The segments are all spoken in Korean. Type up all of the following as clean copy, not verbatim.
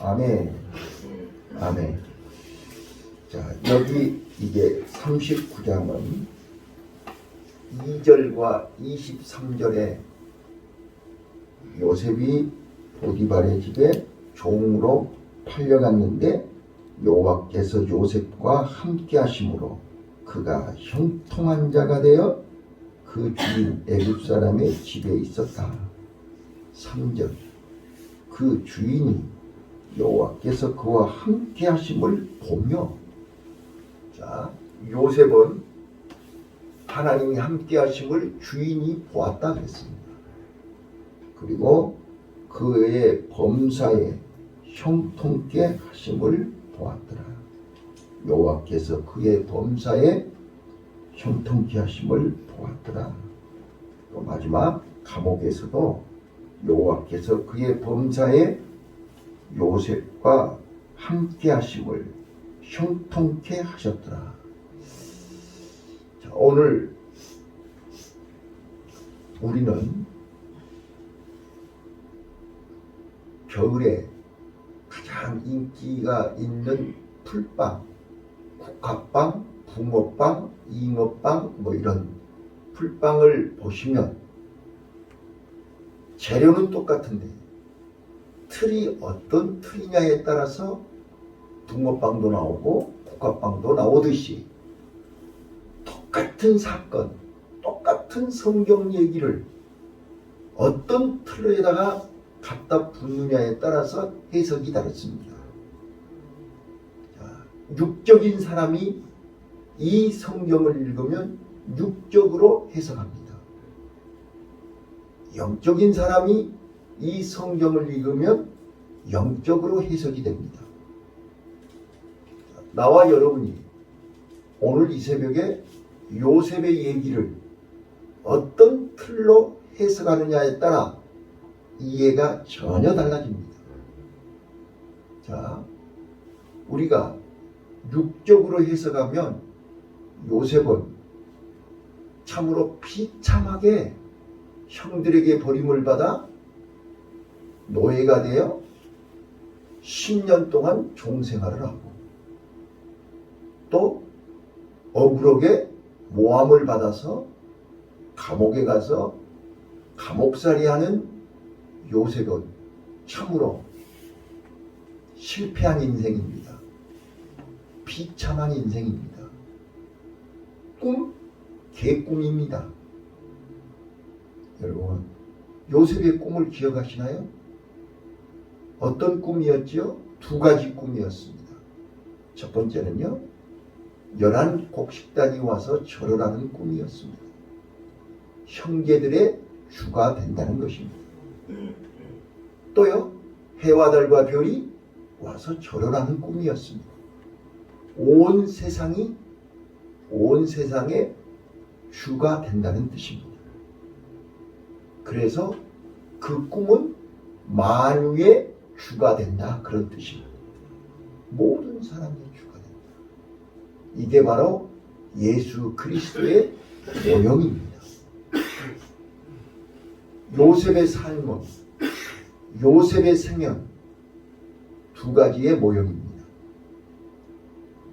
아멘. 아멘. 자, 여기 이게 39장은 2절과 23절에 요셉이 보디발의 집에 종으로 팔려갔는데 여호와께서 요셉과 함께 하심으로 그가 형통한 자가 되어 그 주인 애굽 사람의 집에 있었다. 3절 그 주인이 여호와께서 그와 함께 하심을 보며, 자, 요셉은 하나님이 함께 하심을 주인이 보았다 그랬습니다. 그리고 그의 범사에 형통케 하심을 보았더라. 여호와께서 그의 범사에 형통케 하심을 보았더라. 또 마지막 감옥에서도 여호와께서 그의 범사에 요셉과 함께 하심을 형통케 하셨더라. 자, 오늘 우리는 겨울에 가장 인기가 있는 풀빵, 국화빵, 붕어빵, 잉어빵 뭐 이런 풀빵을 보시면 재료는 똑같은데 틀이 어떤 틀이냐에 따라서 붕어빵도 나오고 국화빵도 나오듯이 똑같은 사건, 똑같은 성경 얘기를 어떤 틀에다가 갖다 붙느냐에 따라서 해석이 다릅니다. 자, 육적인 사람이 이 성경을 읽으면 육적으로 해석합니다. 영적인 사람이 이 성경을 읽으면 영적으로 해석이 됩니다. 나와 여러분이 오늘 이 새벽에 요셉의 얘기를 어떤 틀로 해석하느냐에 따라 이해가 전혀 달라집니다. 자, 우리가 육적으로 해석하면 요셉은 참으로 비참하게 형들에게 버림을 받아 노예가 되어 10년 동안 종생활을 하고 또 억울하게 모함을 받아서 감옥에 가서 감옥살이하는 요셉은 참으로 실패한 인생입니다. 비참한 인생입니다. 개꿈입니다. 여러분, 요셉의 꿈을 기억하시나요? 어떤 꿈이었죠? 두 가지 꿈이었습니다. 첫 번째는요, 11곡식단이 와서 절을 하는 꿈이었습니다. 형제들의 주가 된다는 것입니다. 또요, 해와 달과 별이 와서 절을 하는 꿈이었습니다. 온 세상의 주가 된다는 뜻입니다. 그래서 그 꿈은 만유의 주가 된다, 그런 뜻입니다. 모든 사람의 주가 된다. 이게 바로 예수 그리스도의 모형입니다. 요셉의 삶은, 요셉의 생애는 두 가지의 모형입니다.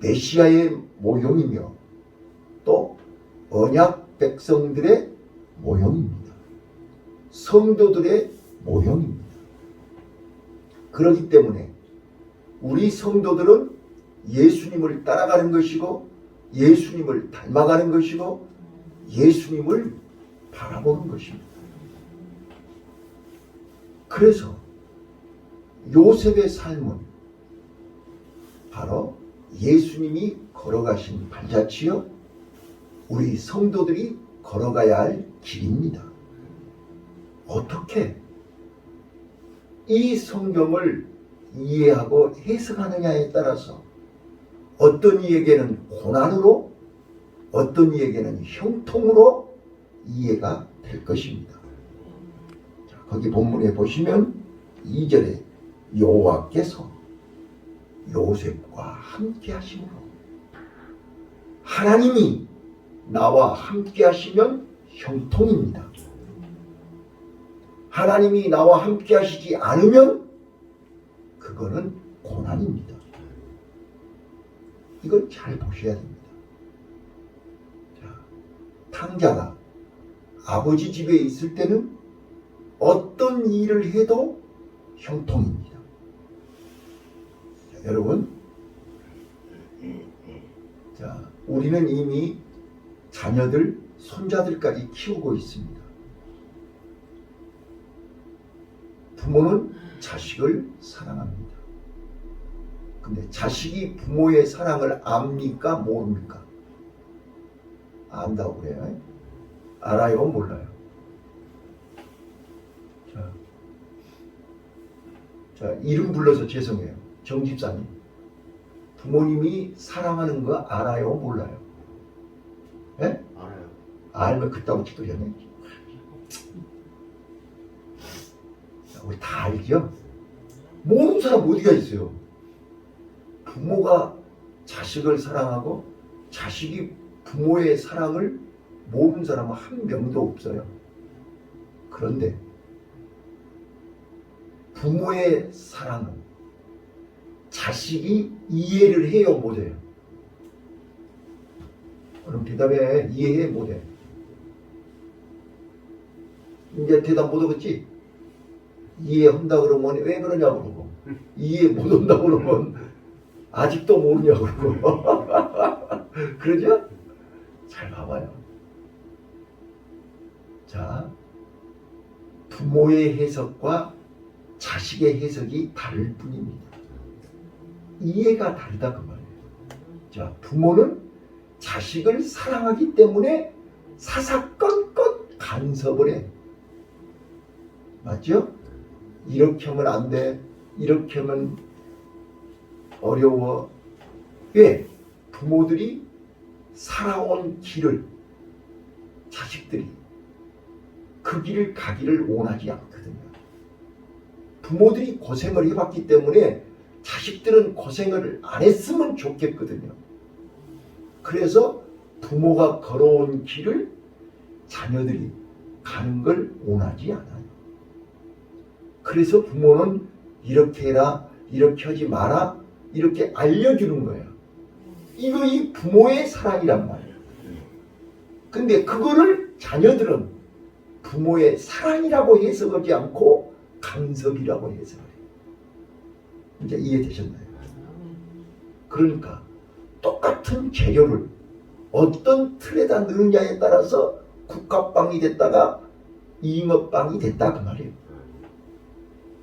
메시아의 모형이며 또 언약 백성들의 모형입니다. 성도들의 모형입니다. 그렇기 때문에 우리 성도들은 예수님을 따라가는 것이고 예수님을 닮아가는 것이고 예수님을 바라보는 것입니다. 그래서 요셉의 삶은 바로 예수님이 걸어가신 발자취요, 우리 성도들이 걸어가야 할 길입니다. 어떻게 이 성경을 이해하고 해석하느냐에 따라서 어떤 이에게는 고난으로, 어떤 이에게는 형통으로 이해가 될 것입니다. 자, 거기 본문에 보시면 2절에 여호와께서 요셉과 함께 하심으로, 하나님이 나와 함께 하시면 형통입니다. 하나님이 나와 함께 하시지 않으면 그거는 고난입니다. 이걸 잘 보셔야 됩니다. 자, 탕자가 아버지 집에 있을 때는 어떤 일을 해도 형통입니다. 자, 여러분, 자, 우리는 이미 자녀들, 손자들까지 키우고 있습니다. 부모는 자식을 사랑합니다. 근데 자식이 부모의 사랑을 압니까? 모릅니까? 안다고 그래요. 알아요? 몰라요? 자, 이름 불러서 죄송해요. 정 집사님. 부모님이 사랑하는 거 알아요? 몰라요? 예? 알아요. 알면 그따구 짓거리네. 우리 다 알죠? 모르는 사람 어디가 있어요? 부모가 자식을 사랑하고 자식이 부모의 사랑을 모르는 사람은 한 명도 없어요. 그런데 부모의 사랑은 자식이 이해를 해요, 못해요? 그럼 대답해. 이해해, 못해? 이제 대답 못하겠지? 이해한다 그러면 왜 그러냐고 그러고, 이해 못한다 그러면 아직도 모르냐고 그러고. 그러죠? 잘 봐봐요. 자, 부모의 해석과 자식의 해석이 다를 뿐입니다. 이해가 다르다 그 말이에요. 자, 부모는 자식을 사랑하기 때문에 사사건건 간섭을 해. 맞죠? 이렇게 하면 안 돼. 이렇게 하면 어려워. 왜? 부모들이 살아온 길을 자식들이 그 길을 가기를 원하지 않거든요. 부모들이 고생을 해봤기 때문에 자식들은 고생을 안 했으면 좋겠거든요. 그래서 부모가 걸어온 길을 자녀들이 가는 걸 원하지 않아요. 그래서 부모는 이렇게 해라, 이렇게 하지 마라, 이렇게 알려주는 거예요. 이거 이 부모의 사랑이란 말이에요. 근데 그거를 자녀들은 부모의 사랑이라고 해석하지 않고 간섭이라고 해석을 해요. 이제 이해되셨나요? 그러니까 똑같은 재료를 어떤 틀에다 넣느냐에 따라서 국화빵이 됐다가 잉어빵이 됐다 그 말이에요.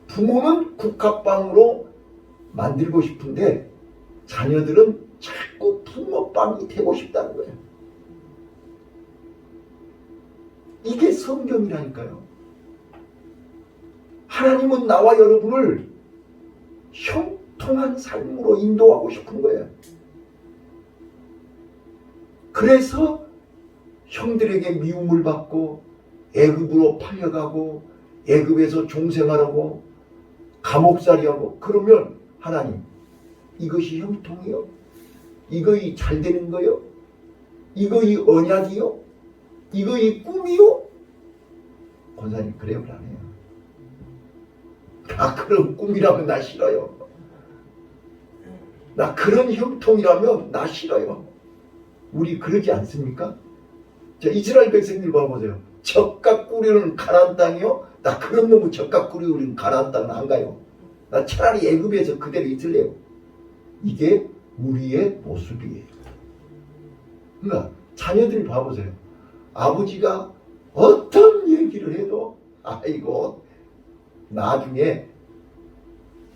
부모는 국화빵으로 만들고 싶은데 자녀들은 자꾸 붕어빵이 되고 싶다는 거예요. 이게 성경이라니까요. 하나님은 나와 여러분을 형통한 삶으로 인도하고 싶은 거예요. 그래서 형들에게 미움을 받고 애굽으로 팔려가고 애굽에서 종생하라고 감옥살이하고 그러면 하나님 이것이 형통이요? 이거이 잘 되는 거요? 이거이 언약이요? 이거이 꿈이요? 권사님 그래요? 안 해요. 나 그런 꿈이라면 나 싫어요. 나 그런 형통이라면 나 싫어요. 우리 그러지 않습니까? 자, 이스라엘 백성들 봐보세요. 젓각 꾸리는 가나안 땅이요? 나 그런 놈의 젓각 꾸리는 가나안 땅은 안 가요. 나 차라리 애굽에서 그대로 있을래요. 이게 우리의 모습이에요. 그러니까 자녀들 봐보세요. 아버지가 어떤 얘기를 해도 아이고 나중에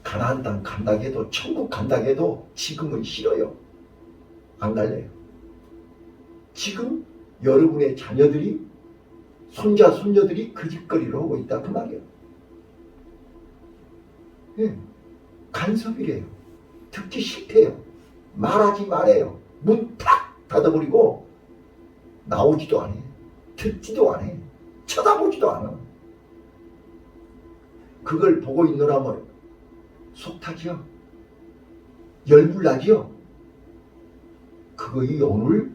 가나안 땅 간다고 해도 천국 간다고 해도 지금은 싫어요. 안 갈래요. 지금 여러분의 자녀들이 손자 손녀들이 그 짓거리를 하고 있다 그 말이에요. 네. 간섭이래요. 듣기 싫대요. 말하지 말아요. 문 탁 닫아버리고 나오지도 않아요. 듣지도 않아요. 쳐다보지도 않아. 그걸 보고 있느라면 속 타죠. 열불나죠. 그거이 오늘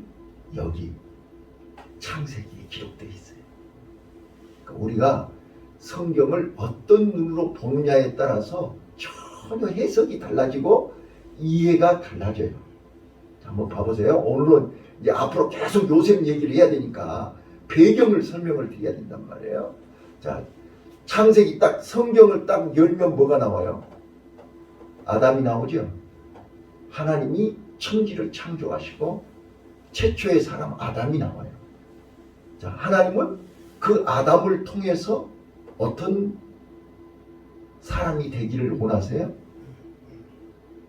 여기 창세기에 기록되어 있어요. 그러니까 우리가 성경을 어떤 눈으로 보느냐에 따라서 전혀 해석이 달라지고 이해가 달라져요. 자, 한번 봐보세요. 오늘은 이제 앞으로 계속 요셉 얘기를 해야 되니까 배경을 설명을 드려야 된단 말이에요. 자, 창세기 딱 성경을 딱 열면 뭐가 나와요? 아담이 나오죠. 하나님이 천지를 창조하시고 최초의 사람 아담이 나와요. 자, 하나님은 그 아담을 통해서 어떤 사람이 되기를 원하세요?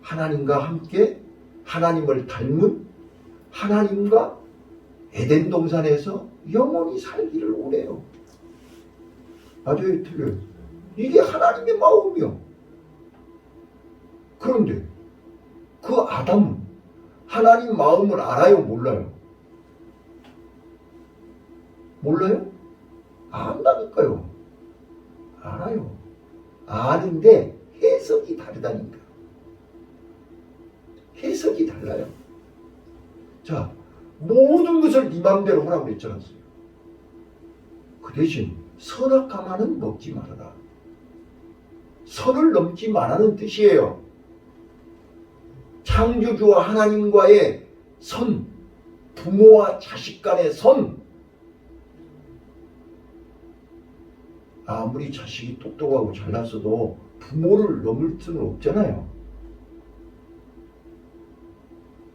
하나님과 함께 하나님을 닮은 하나님과 에덴 동산에서 영원히 살기를 원해요. 맞아요, 틀려요? 이게 하나님의 마음이요. 그런데 그 아담은 하나님 마음을 알아요, 몰라요? 몰라요? 안다니까요. 알아요. 아는데 해석이 다르다니까. 해석이 달라요. 자, 모든 것을 네 맘대로 하라고 그랬잖아요. 그 대신 선악과만은 먹지 말아라. 선을 넘지 말라는 뜻이에요. 창조주와 하나님과의 선, 부모와 자식 간의 선. 아무리 자식이 똑똑하고 잘났어도 부모를 넘을 수는 없잖아요.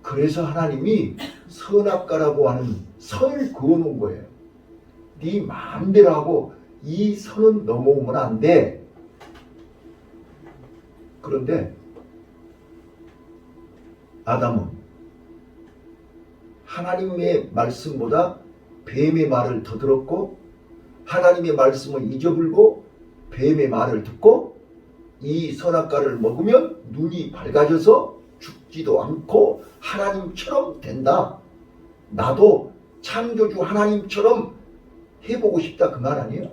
그래서 하나님이 선악과라고 하는 선을 그어놓은 거예요. 네 마음대로 하고 이 선은 넘어오면 안 돼. 그런데 아담은 하나님의 말씀보다 뱀의 말을 더 들었고 하나님의 말씀을 잊어버리고 뱀의 말을 듣고 이 선악과를 먹으면 눈이 밝아져서 죽지도 않고 하나님처럼 된다. 나도 창조주 하나님처럼 해보고 싶다 그 말 아니에요?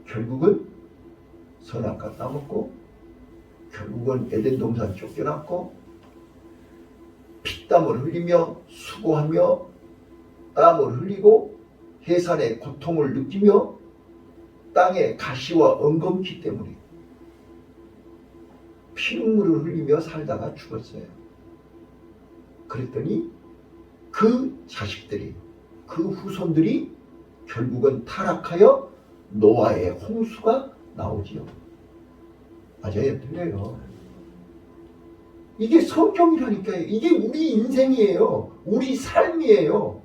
결국은 선악과 따먹고 결국은 에덴 동산 쫓겨났고 피땀을 흘리며 수고하며 땀을 흘리고 해산의 고통을 느끼며 땅의 가시와 엉겅퀴 때문에 피눈물을 흘리며 살다가 죽었어요. 그랬더니 그 자식들이 그 후손들이 결국은 타락하여 노아의 홍수가 나오지요. 맞아요, 틀려요. 이게 성경이라니까요. 이게 우리 인생이에요. 우리 삶이에요.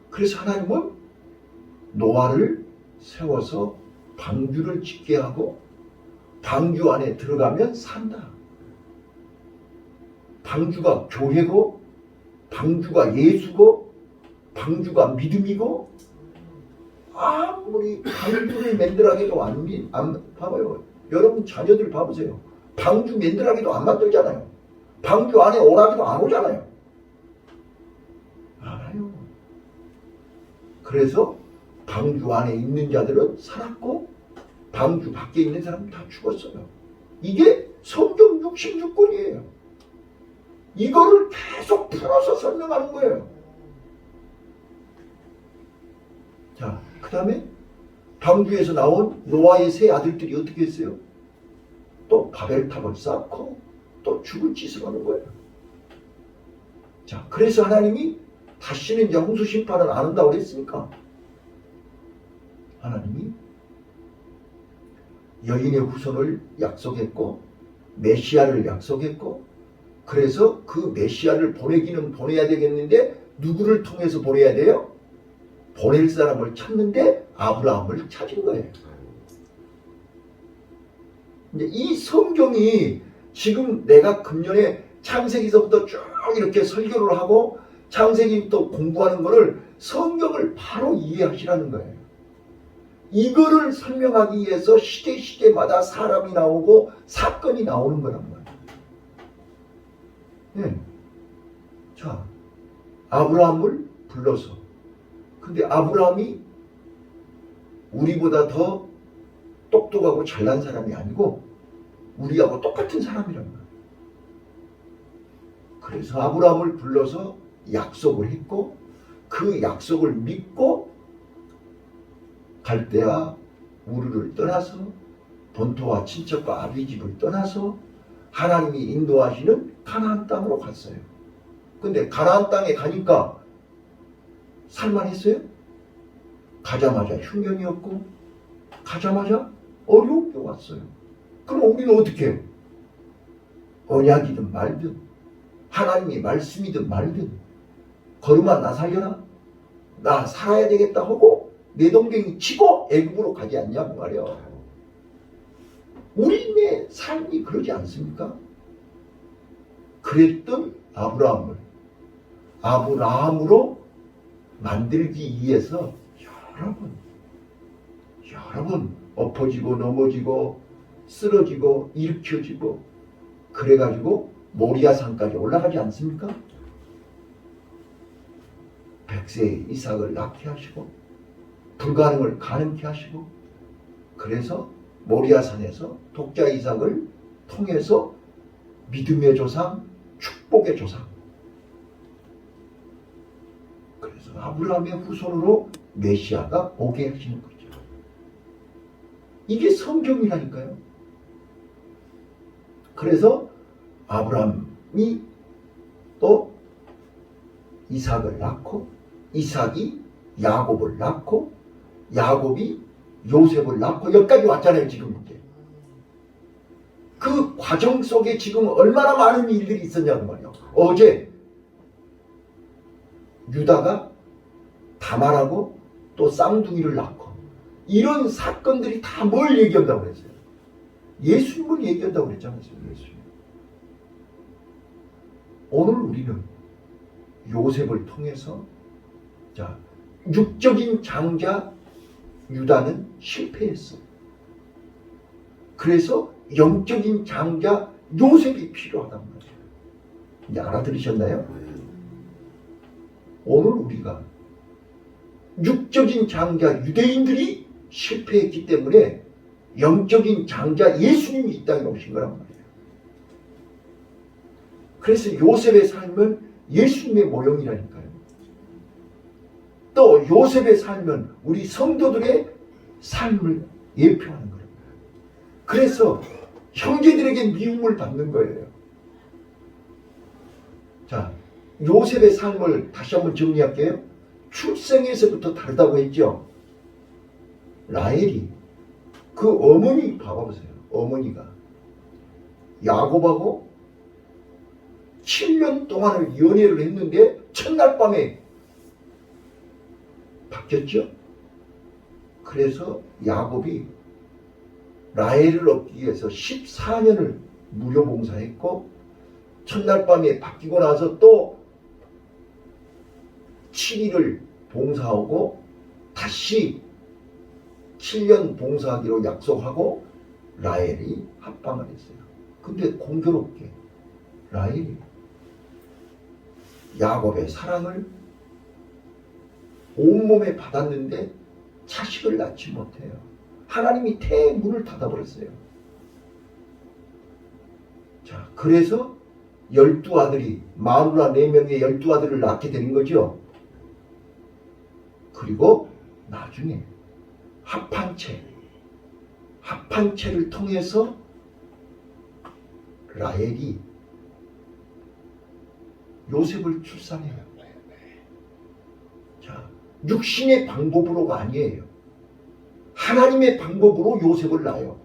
그래서 하나님은 노아를 세워서 방주를 짓게 하고 방주 안에 들어가면 산다. 방주가 교회고 방주가 예수고 방주가 믿음이고 아무리 방주를 만들어가기도 안 봐봐요. 여러분 자녀들 봐보세요. 방주 만들어가기도 안 만들잖아요. 방주 안에 오라기도 안 오잖아요. 알아요. 그래서 방주 안에 있는 자들은 살았고 방주 밖에 있는 사람은 다 죽었어요. 이게 성경 66권이에요. 이거를 계속 풀어서 설명하는 거예요. 자, 그 다음에 방주에서 나온 노아의 세 아들들이 어떻게 했어요? 또 바벨탑을 쌓고 또 죽을 짓을 하는 거예요. 자, 그래서 하나님이 다시는 이제 홍수 심판을 안 한다고 그랬으니까 하나님이 여인의 후손을 약속했고 메시아를 약속했고 그래서 그 메시아를 보내기는 보내야 되겠는데 누구를 통해서 보내야 돼요? 보낼 사람을 찾는데 아브라함을 찾은 거예요. 이제 이 성경이 지금 내가 금년에 창세기서부터 쭉 이렇게 설교를 하고 창세기부터 공부하는 거를 성경을 바로 이해하시라는 거예요. 이거를 설명하기 위해서 시대마다 사람이 나오고 사건이 나오는 거란 말이에요. 네. 자, 아브라함을 불러서 근데 아브라함이 우리보다 더 똑똑하고 잘난 사람이 아니고 우리하고 똑같은 사람이란 말이에요. 그래서 아브라함을 불러서 약속을 했고 그 약속을 믿고 갈대아 우르를 떠나서 본토와 친척과 아비 집을 떠나서 하나님이 인도하시는 가나안 땅으로 갔어요. 근데 가나안 땅에 가니까 살만했어요? 가자마자 흉년이었고 가자마자 어려운 게 왔어요. 그럼 우리는 어떻게 해요? 언약이든 말든 하나님의 말씀이든 말든 걸음아 나 살려라, 나 살아야 되겠다 하고 내동댕이 치고 애굽으로 가지 않냐고 말이야. 우리의 삶이 그러지 않습니까? 그랬던 아브라함으로 만들기 위해서 여러 번 엎어지고 넘어지고 쓰러지고 일으켜지고 그래가지고 모리아산까지 올라가지 않습니까? 100세의 이삭을 낳게 하시고 불가능을 가능케 하시고, 그래서 모리아산에서 독자 이삭을 통해서 믿음의 조상, 축복의 조상, 그래서 아브라함의 후손으로 메시아가 오게 하시는 거죠. 이게 성경이라니까요. 그래서 아브라함이 또 이삭을 낳고 이삭이 야곱을 낳고 야곱이 요셉을 낳고 여기까지 왔잖아요. 지금 이제 그 과정 속에 지금 얼마나 많은 일들이 있었냐는 말이에요. 어제 유다가 다말하고 또 쌍둥이를 낳고 이런 사건들이 다 뭘 얘기한다고 그랬어요? 예수님을 얘기한다고 그랬잖아요. 예수님. 오늘 우리는 요셉을 통해서 자, 육적인 장자 유다는 실패했어. 그래서 영적인 장자 요셉이 필요하단 말이에요. 이제 알아들으셨나요? 오늘 우리가 육적인 장자 유대인들이 실패했기 때문에 영적인 장자 예수님이 이 땅에 오신 거란 말이에요. 그래서 요셉의 삶은 예수님의 모형이라니까요. 또 요셉의 삶은 우리 성도들의 삶을 예표하는 거예요. 그래서 형제들에게 미움을 받는 거예요. 자, 요셉의 삶을 다시 한번 정리할게요. 출생에서부터 다르다고 했죠. 라헬이 그 어머니 봐보세요. 어머니가 야곱하고 7년 동안을 연애를 했는데 첫날 밤에 바뀌었죠. 그래서 야곱이 라헬을 얻기 위해서 14년을 무료 봉사했고 첫날 밤에 바뀌고 나서 또 7일을 봉사하고 다시 7년 봉사하기로 약속하고 라헬이 합방을 했어요. 근데 공교롭게 라헬이 야곱의 사랑을 온몸에 받았는데 자식을 낳지 못해요. 하나님이 태의 문을 닫아버렸어요. 자, 그래서 12아들이 마누라 4명의 12아들을 낳게 되는 거죠. 그리고 나중에 합한체를 통해서 라헬이 요셉을 출산해요. 자, 육신의 방법으로가 아니에요. 하나님의 방법으로 요셉을 낳아요.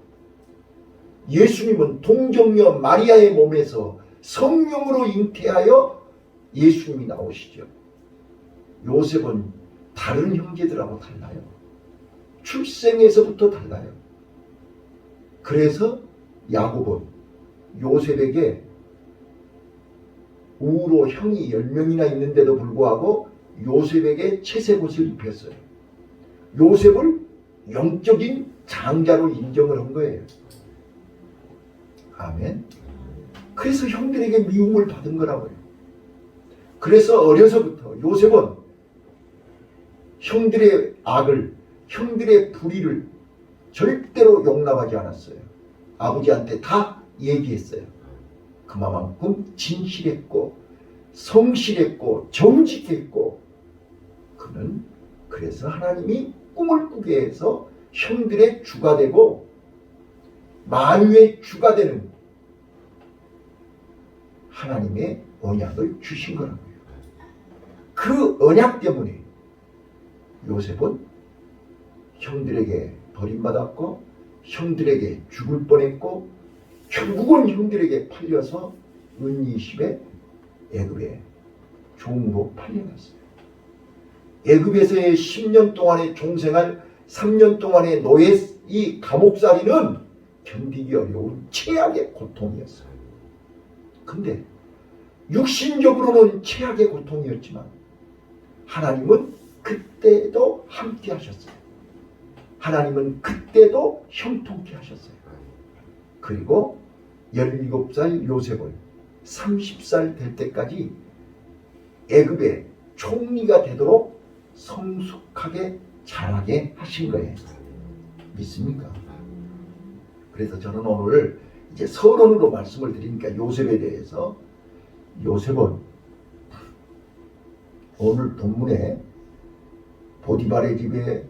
예수님은 동정녀 마리아의 몸에서 성령으로 잉태하여 예수님이 나오시죠. 요셉은 다른 형제들하고 달라요. 출생에서부터 달라요. 그래서 야곱은 요셉에게 우로 형이 10명이나 있는데도 불구하고 요셉에게 채색옷을 입혔어요. 요셉을 영적인 장자로 인정을 한 거예요. 아멘. 그래서 형들에게 미움을 받은 거라고요. 그래서 어려서부터 요셉은 형들의 악을, 형들의 불의를 절대로 용납하지 않았어요. 아버지한테 다 얘기했어요. 그만큼 진실했고 성실했고 정직했고, 그는 그래서 하나님이 꿈을 꾸게 해서 형들의 주가 되고 만유의 주가 되는 하나님의 언약을 주신 거라고요. 그 언약 때문에 요셉은 형들에게 버림받았고 형들에게 죽을 뻔했고 결국은 형들에게 팔려서 은20에 애굽에 종으로 팔려갔어요. 애굽에서의 10년 동안의 종생활, 3년 동안의 노예, 이 감옥살이는 견디기 어려운 최악의 고통이었어요. 근데 육신적으로는 최악의 고통이었지만 하나님은 그때도 함께 하셨어요. 하나님은 그때도 형통케 하셨어요. 그리고 17살 요셉을 30살 될 때까지 애굽의 총리가 되도록 성숙하게 자라게 하신 거예요. 믿습니까? 그래서 저는 오늘 이제 서론으로 말씀을 드리니까 요셉에 대해서, 요셉은 오늘 본문에 보디발의 집에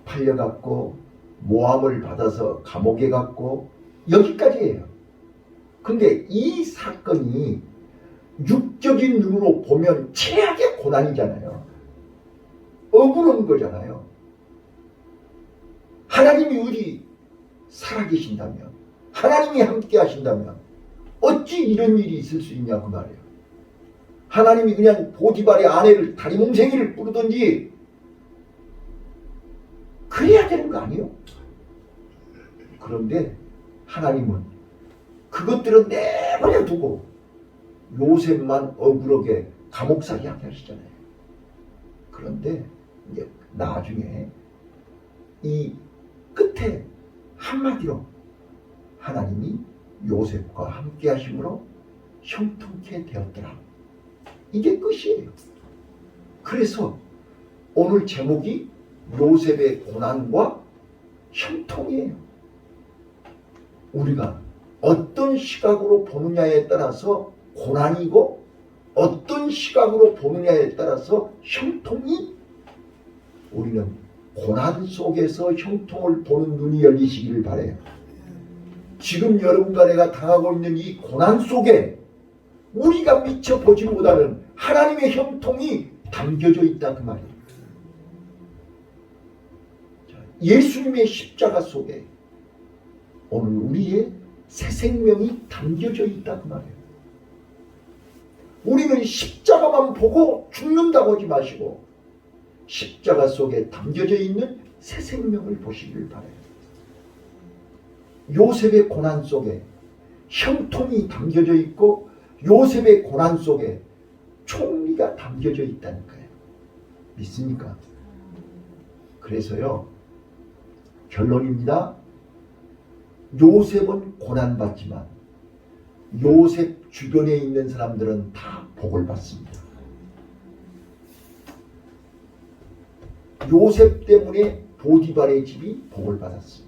팔려갔고 모함을 받아서 감옥에 갔고 여기까지예요. 근데 이 사건이 육적인 눈으로 보면 최악의 고난이잖아요. 억울한 거잖아요. 하나님이 어디 살아계신다면, 하나님이 함께 하신다면 어찌 이런 일이 있을 수 있냐 그 말이에요. 하나님이 그냥 보디발의 아내를 다리몽생이를 부르든지 그래야 되는 거 아니에요? 그런데 하나님은 그것들은 내버려 두고 요셉만 억울하게 감옥살이 하게 하시잖아요. 그런데 이제 나중에 이 끝에 한마디로 하나님이 요셉과 함께 하심으로 형통케 되었더라. 이게 끝이에요. 그래서 오늘 제목이 요셉의 고난과 형통이에요. 우리가 어떤 시각으로 보느냐에 따라서 고난이고 어떤 시각으로 보느냐에 따라서 형통이, 우리는 고난 속에서 형통을 보는 눈이 열리시기를 바라요. 지금 여러분과 내가 당하고 있는 이 고난 속에 우리가 미처 보지 못하는 하나님의 형통이 담겨져 있다 그 말이에요. 예수님의 십자가 속에 오늘 우리의 새 생명이 담겨져 있다 그 말이에요. 우리는 십자가만 보고 죽는다고 하지 마시고 십자가 속에 담겨져 있는 새 생명을 보시길 바라요. 요셉의 고난 속에 형통이 담겨져 있고 요셉의 고난 속에 총리가 담겨져 있다니까요. 믿습니까? 그래서요, 결론입니다. 요셉은 고난받지만 요셉 주변에 있는 사람들은 다 복을 받습니다. 요셉 때문에 보디발의 집이 복을 받았습니다.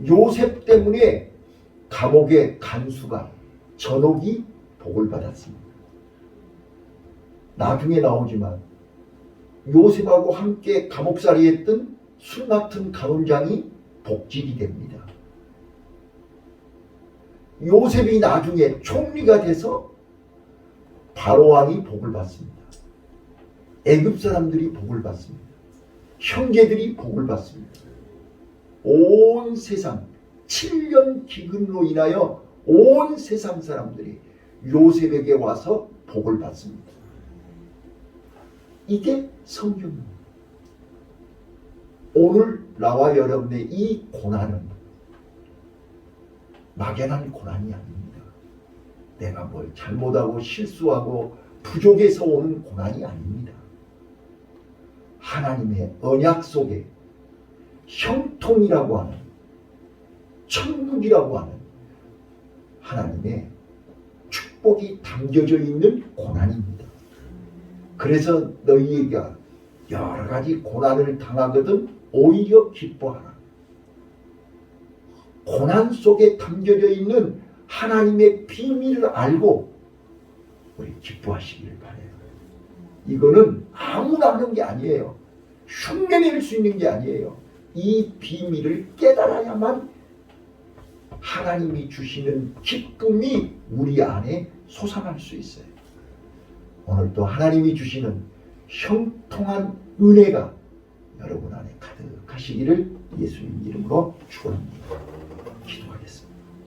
요셉 때문에 감옥의 간수가, 전옥이 복을 받았습니다. 나중에 나오지만 요셉하고 함께 감옥살이 했던 술 맡은 가론장이 복직이 됩니다. 요셉이 나중에 총리가 돼서 바로왕이 복을 받습니다. 애굽 사람들이 복을 받습니다. 형제들이 복을 받습니다. 온 세상 7년 기근으로 인하여 온 세상 사람들이 요셉에게 와서 복을 받습니다. 이게 성경입니다. 오늘 나와 여러분의 이 고난은 막연한 고난이 아닙니다. 내가 뭘 잘못하고 실수하고 부족해서 오는 고난이 아닙니다. 하나님의 언약 속에 형통이라고 하는, 천국이라고 하는 하나님의 축복이 담겨져 있는 고난입니다. 그래서 너희가 여러 가지 고난을 당하거든 오히려 기뻐하라. 고난 속에 담겨져 있는 하나님의 비밀을 알고 우리 기뻐하시기를 바라요. 이거는 아무나 하는 게 아니에요. 흉내낼 수 있는 게 아니에요. 이 비밀을 깨달아야만 하나님이 주시는 기쁨이 우리 안에 솟아날 수 있어요. 오늘도 하나님이 주시는 형통한 은혜가 여러분 안에 가득하시기를 예수님 이름으로 축원합니다.